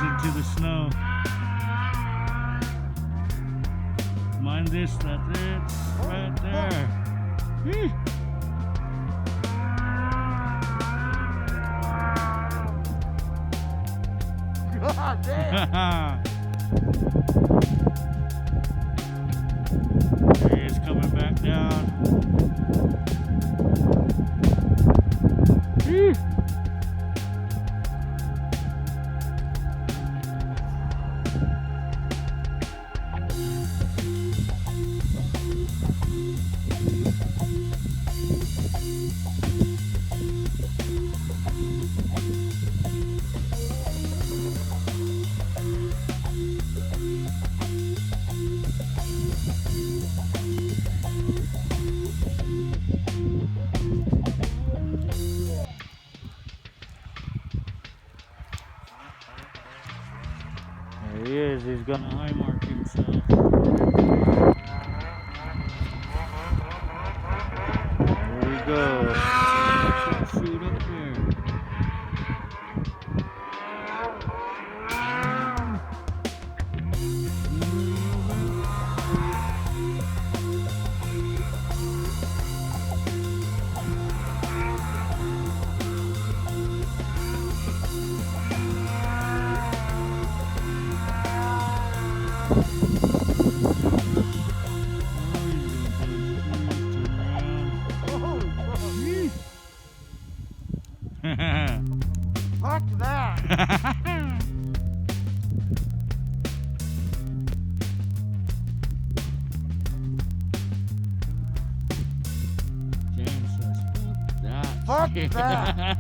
into the snow. Mind this, that's it. Right there. God damn. There he is coming back down. There he is, he's gonna high mark himself. There we go. Shoot up there. Fuck that. James says, Fuck that.